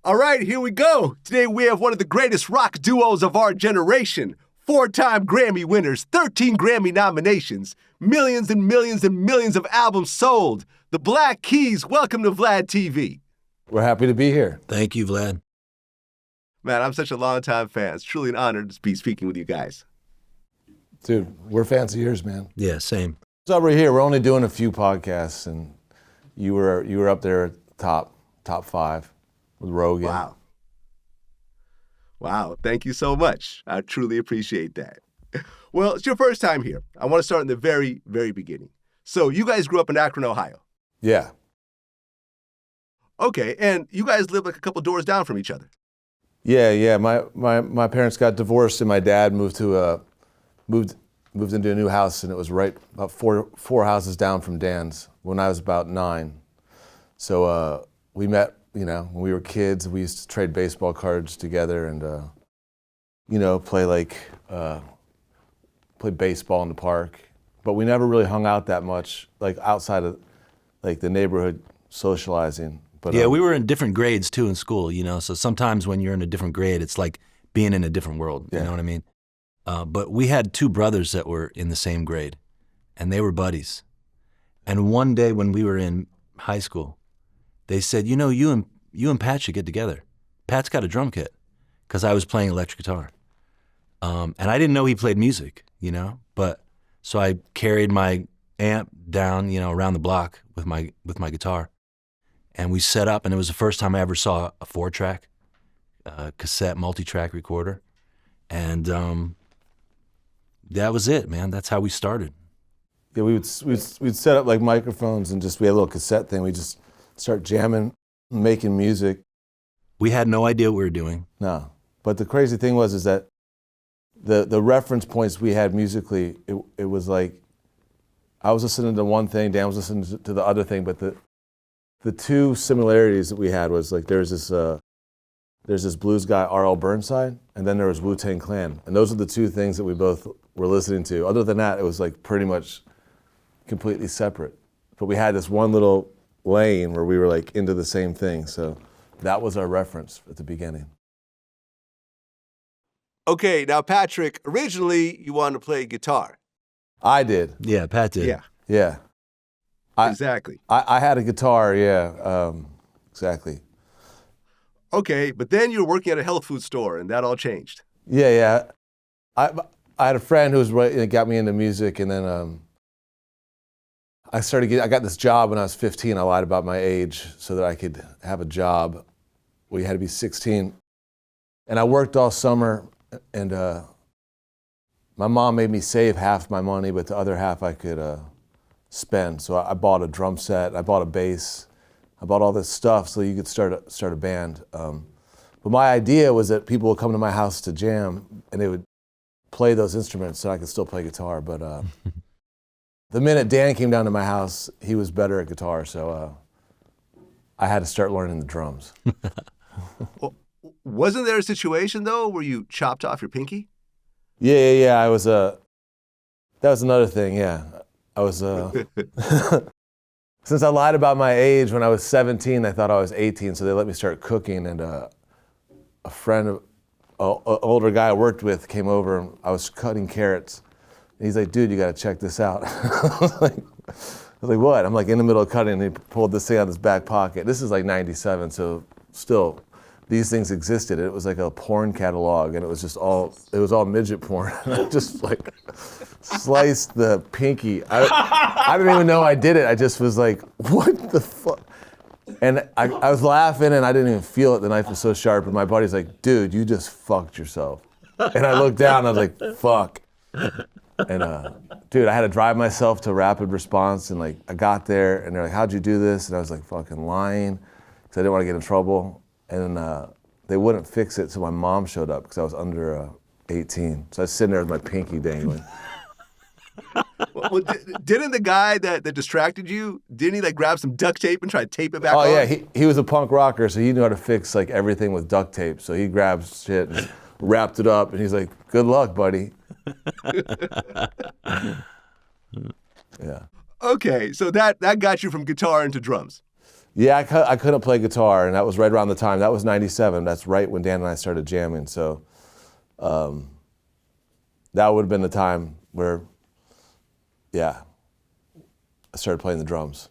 All right, here we go. Today we have one of the greatest rock duos of our generation. 4-time Grammy winners, 13 Grammy nominations, millions and millions and millions of albums sold. The Black Keys, welcome to VladTV. We're happy to be here. Thank you, Vlad. Man, I'm such a longtime fan. It's truly an honor to be speaking with you guys. Dude, we're fans of yours, man. Yeah, same. So we're here. We're only doing a few podcasts, and you were up there at the top 5 with Rogan. Wow, thank you so much. I truly appreciate that. Well, it's your first time here. I want to start in the very, very beginning. So you guys grew up in Akron, Ohio. Yeah. Okay, and you guys live like a couple doors down from each other. Yeah. My parents got divorced, and my dad moved into a new house, and it was right about four houses down from Dan's when I was about 9. So we met, when we were kids. We used to trade baseball cards together and, play baseball in the park. But we never really hung out that much, like outside of like the neighborhood socializing. But yeah, we were in different grades too in school, so sometimes when you're in a different grade, it's like being in a different world, you know what I mean? But we had 2 brothers that were in the same grade, and they were buddies. And one day when we were in high school, they said, you and Pat should get together. Pat's got a drum kit, because I was playing electric guitar. And I didn't know he played music, but so I carried my amp down, around the block with my guitar. And we set up, and it was the first time I ever saw a 4-track cassette multi-track recorder. And that was it, man. That's how we started. Yeah, we'd set up like microphones and we had a little cassette thing. We just start jamming, making music. We had no idea what we were doing. No, but the crazy thing is that the reference points we had musically, it was like I was listening to one thing, Dan was listening to the other thing, but the 2 similarities that we had was like there's this blues guy, R.L. Burnside, and then there was Wu-Tang Clan. And those are the 2 things that we both were listening to. Other than that, it was like pretty much completely separate. But we had this one little lane where we were like into the same thing. So that was our reference at the beginning. Okay, now Patrick, originally you wanted to play guitar. I did. Yeah, Pat did. Yeah. Exactly. I had a guitar, yeah, exactly. Okay, but then you were working at a health food store, and that all changed. Yeah. I had a friend who got me into music, and then I got this job when I was 15. I lied about my age so that I could have a job. Well, you had to be 16. And I worked all summer, and my mom made me save half my money, but the other half I could spend. So I bought a drum set, I bought a bass, I bought all this stuff so you could start a band. But my idea was that people would come to my house to jam, and they would play those instruments so I could still play guitar. But the minute Dan came down to my house, he was better at guitar, so I had to start learning the drums. Well, wasn't there a situation, though, where you chopped off your pinky? Yeah. I was that was another thing, yeah. I was since I lied about my age when I was 17, they thought I was 18, so they let me start cooking. And a friend, an older guy I worked with, came over, and I was cutting carrots. And he's like, "Dude, you got to check this out." I was like, "What?" I'm like in the middle of cutting, and he pulled this thing out of his back pocket. This is like '97, so still, these things existed. It was like a porn catalog, and it was all midget porn. And I just like sliced the pinky. I didn't even know I did it. I just was like, what the fuck? And I was laughing, and I didn't even feel it. The knife was so sharp, and my buddy's like, "Dude, you just fucked yourself." And I looked down, and I was like, fuck. And dude, I had to drive myself to Rapid Response, and like I got there, and they're like, "How'd you do this?" And I was like, fucking lying, because I didn't want to get in trouble. And they wouldn't fix it, so my mom showed up because I was under 18. So I was sitting there with my pinky dangling. Well, didn't the guy that distracted you, didn't he like grab some duct tape and try to tape it back on? Oh yeah, he was a punk rocker, so he knew how to fix like everything with duct tape. So he grabbed shit and wrapped it up, and he's like, "Good luck, buddy." Yeah. Okay, so that got you from guitar into drums. Yeah, I couldn't play guitar, and that was right around the time. That was '97. That's right when Dan and I started jamming. So that would have been the time where, yeah, I started playing the drums.